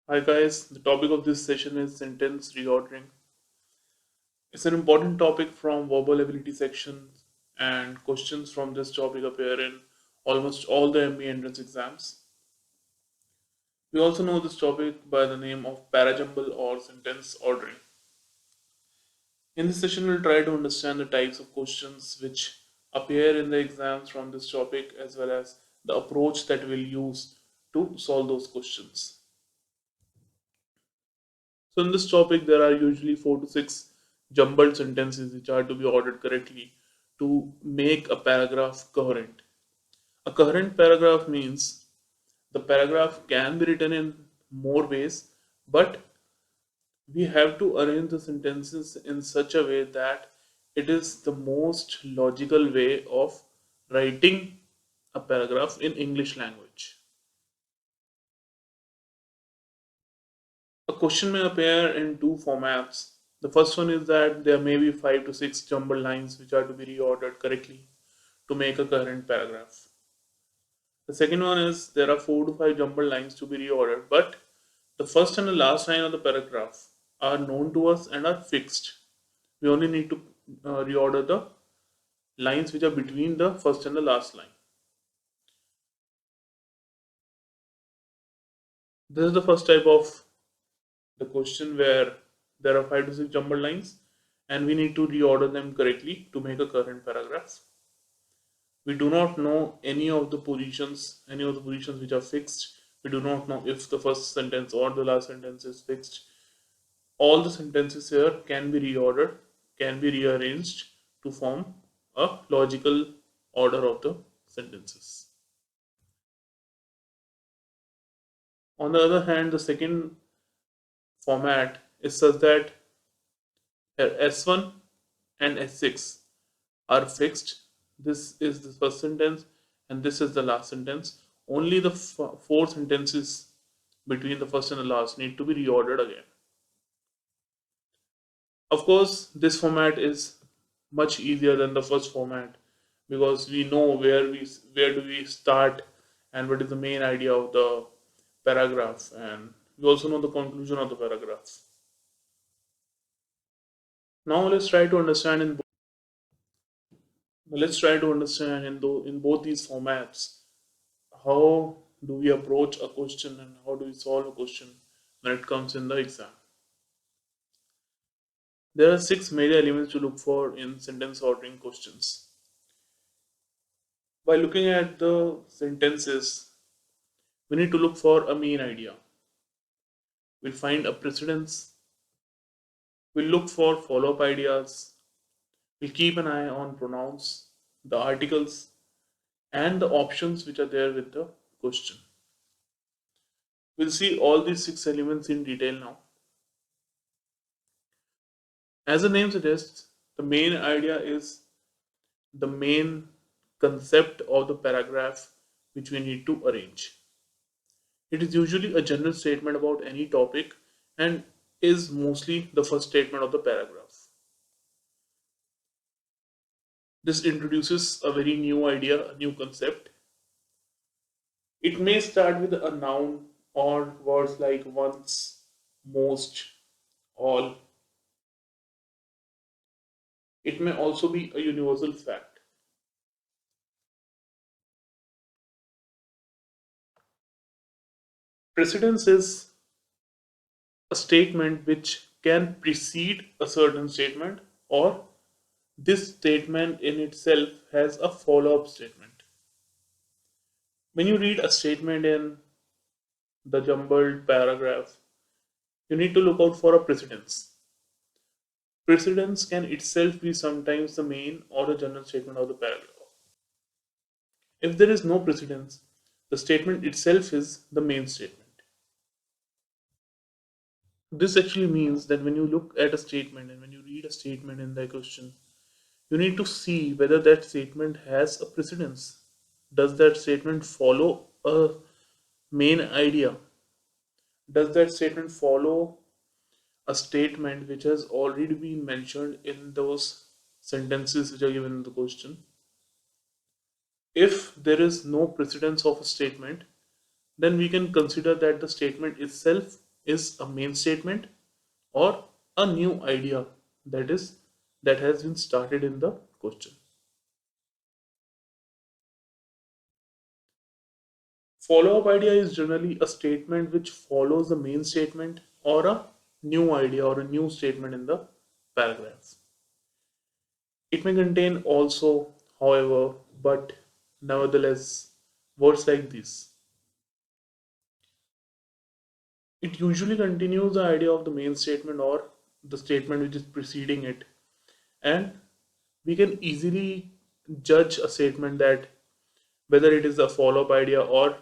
Hi guys, the topic of this session is sentence reordering. It's an important topic from verbal ability section and questions from this topic appear in almost all the MBA entrance exams. We also know this topic by the name of parajumble or sentence ordering. In this session, we'll try to understand the types of questions which appear in the exams from this topic as well as the approach that we'll use to solve those questions. So in this topic, there are usually 4 to 6 jumbled sentences which are to be ordered correctly to make a paragraph coherent. A coherent paragraph means the paragraph can be written in more ways, but we have to arrange the sentences in such a way that it is the most logical way of writing a paragraph in English language. A question may appear in two formats. The first one is that there may be 5 to 6 jumbled lines which are to be reordered correctly to make a coherent paragraph. The second one is there are 4 to 5 jumbled lines to be reordered, but the first and the last line of the paragraph are known to us and are fixed. We only need to reorder the lines which are between the first and the last line. This is the first type of the question where there are 5 to 6 jumbled lines and we need to reorder them correctly to make a current paragraph. We do not know any of the positions which are fixed. We do not know if the first sentence or the last sentence is fixed. All the sentences here can be reordered, can be rearranged to form a logical order of the sentences. On the other hand, the second format is such that here S1 and S6 are fixed. This is the first sentence and this is the last sentence. Only the 4 sentences between the first and the last need to be reordered again. Of course, this format is much easier than the first format because we know where do we start and what is the main idea of the paragraph, and we also know the conclusion of the paragraph. Now let's try to understand in both these formats how do we approach a question and how do we solve a question when it comes in the exam. There are 6 major elements to look for in sentence ordering questions. By looking at the sentences, we need to look for a main idea. We'll find a precedence. We'll look for follow up ideas. We'll keep an eye on pronouns, the articles, and the options which are there with the question. We'll see all these 6 elements in detail now. As the name suggests, the main idea is the main concept of the paragraph which we need to arrange. It is usually a general statement about any topic and is mostly the first statement of the paragraph. This introduces a very new idea, a new concept. It may start with a noun or words like once, most, all. It may also be a universal fact. Precedence is a statement which can precede a certain statement, or this statement in itself has a follow up statement. When you read a statement in the jumbled paragraph, you need to look out for a precedence. Precedence can itself be sometimes the main or the general statement of the paragraph. If there is no precedence, the statement itself is the main statement. This actually means that when you look at a statement and when you read a statement in the question, you need to see whether that statement has a precedence. Does that statement follow a main idea? Does that statement follow a statement which has already been mentioned in those sentences which are given in the question? If there is no precedence of a statement, then we can consider that the statement itself is a main statement or a new idea that has been started in the question. Follow-up idea is generally a statement which follows the main statement or a new idea or a new statement in the paragraph. It may contain also, however, but nevertheless, words like this. It usually continues the idea of the main statement or the statement which is preceding it, and we can easily judge a statement that whether it is a follow-up idea or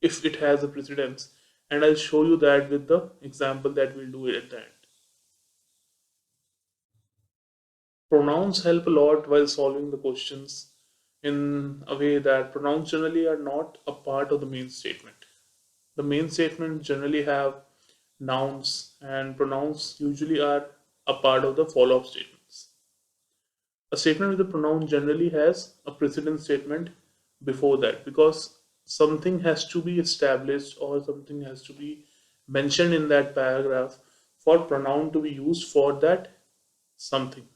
if it has a precedence. And I'll show you that with the example that we'll do at the end. Pronouns help a lot while solving the questions in a way that pronouns generally are not a part of the main statement. The main statement generally have nouns, and pronouns usually are a part of the follow-up statements. A statement with a pronoun generally has a precedent statement before that because something has to be established or something has to be mentioned in that paragraph for pronoun to be used for that something.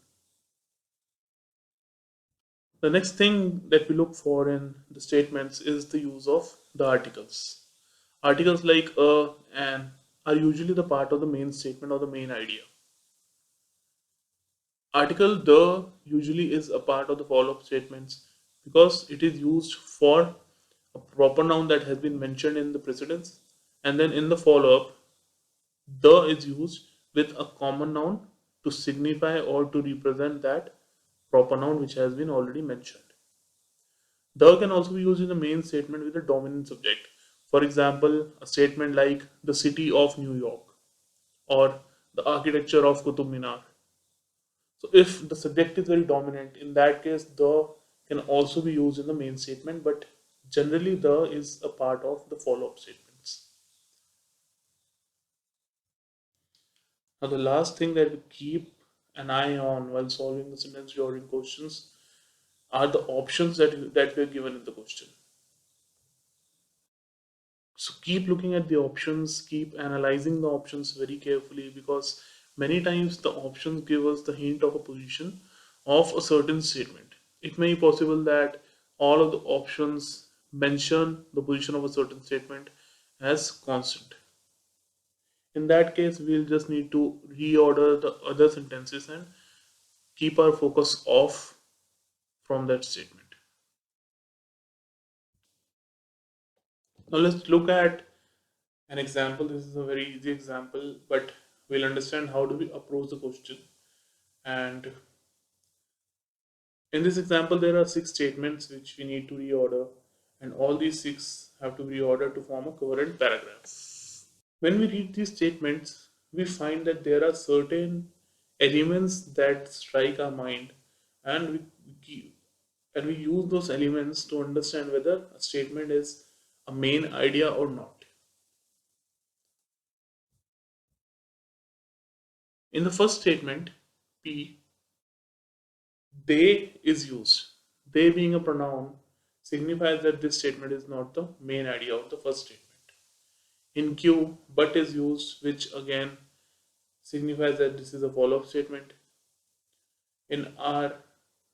The next thing that we look for in the statements is the use of the articles. Articles like a and are usually the part of the main statement or the main idea. Article the usually is a part of the follow-up statements because it is used for a proper noun that has been mentioned in the precedence, and then in the follow-up the is used with a common noun to signify or to represent that proper noun which has been already mentioned. The can also be used in the main statement with a dominant subject. For example, a statement like the city of New York or the architecture of Qutub Minar. So if the subject is very dominant, in that case, the can also be used in the main statement, but generally the is a part of the follow-up statements. Now the last thing that we keep an eye on while solving the sentence drawing questions are the options that were given in the question. So keep looking at the options, keep analyzing the options very carefully because many times the options give us the hint of a position of a certain statement. It may be possible that all of the options mention the position of a certain statement as constant. In that case, we'll just need to reorder the other sentences and keep our focus off from that statement. Now let's look at an example. This is a very easy example, but we'll understand how do we approach the question. And in this example, there are six statements which we need to reorder, and all these six have to be reordered to form a coherent paragraph. When we read these statements, we find that there are certain elements that strike our mind, and we use those elements to understand whether a statement is a main idea or not. In the first statement, P, they is used. They being a pronoun signifies that this statement is not the main idea of the first statement. In Q, but is used, which again signifies that this is a follow-up statement. In R,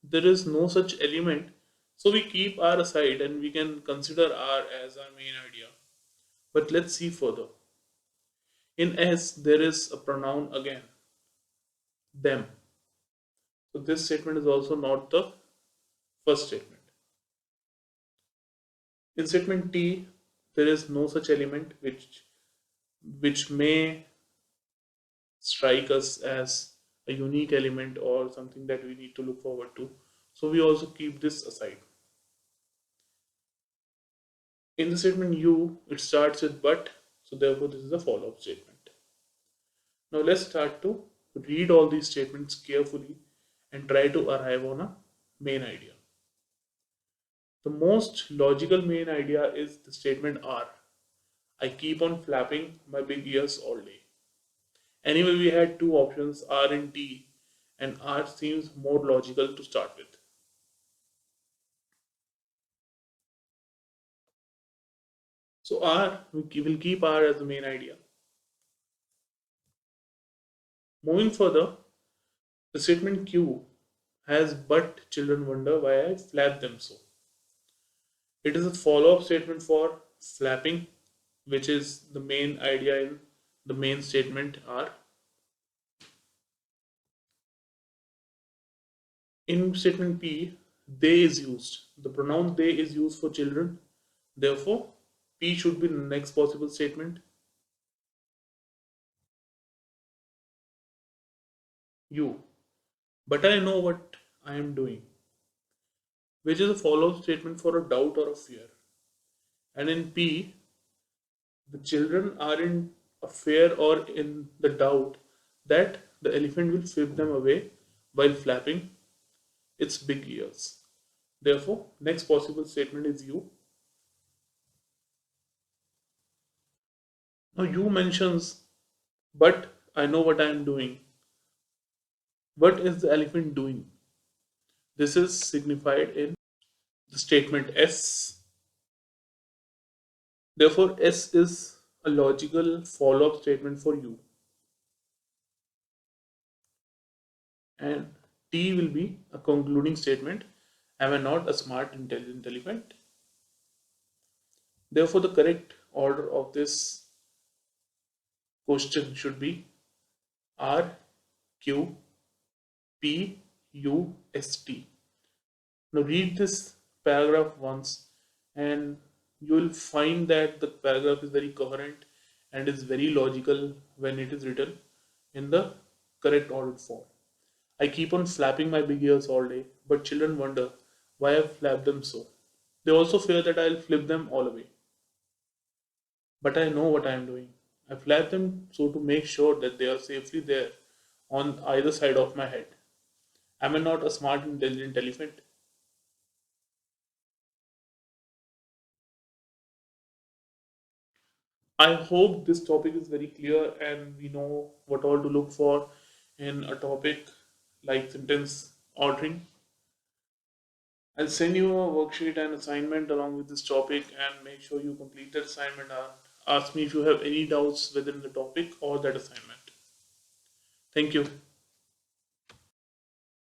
there is no such element, so we keep R aside and we can consider R as our main idea. But let's see further. In S, there is a pronoun again, them. So this statement is also not the first statement. In statement T, there is no such element which may strike us as a unique element or something that we need to look forward to. So we also keep this aside. In the statement U, it starts with but, so therefore this is a follow-up statement. Now let's start to read all these statements carefully and try to arrive on a main idea. The most logical main idea is the statement R. I keep on flapping my big ears all day. Anyway, we had two options R and T, and R seems more logical to start with. So R, will keep R as the main idea. Moving further, the statement Q has but children wonder why I flap them so. It is a follow-up statement for flapping, which is the main idea in the main statement R. In statement P, they is used. The pronoun they is used for children. Therefore, P should be the next possible statement. You. But I know what I am doing, which is a follow-up statement for a doubt or a fear. And in P, the children are in a fear or in the doubt that the elephant will flip them away while flapping its big ears. Therefore, next possible statement is you. Now you mentions, but I know what I am doing. What is the elephant doing? This is signified in the statement S. Therefore, S is a logical follow-up statement for you. And T will be a concluding statement. Am I not a smart, intelligent elephant? Therefore, the correct order of this question should be R Q P U S T. Now read this paragraph once and you will find that the paragraph is very coherent and is very logical when it is written in the correct ordered form. I keep on flapping my big ears all day, but children wonder why I flap them so. They also fear that I'll flip them all away. But I know what I am doing. I flap them so to make sure that they are safely there on either side of my head. Am I not a smart, intelligent elephant? I hope this topic is very clear and we know what all to look for in a topic like sentence ordering. I'll send you a worksheet and assignment along with this topic and make sure you complete that assignment and ask me if you have any doubts within the topic or that assignment. Thank you.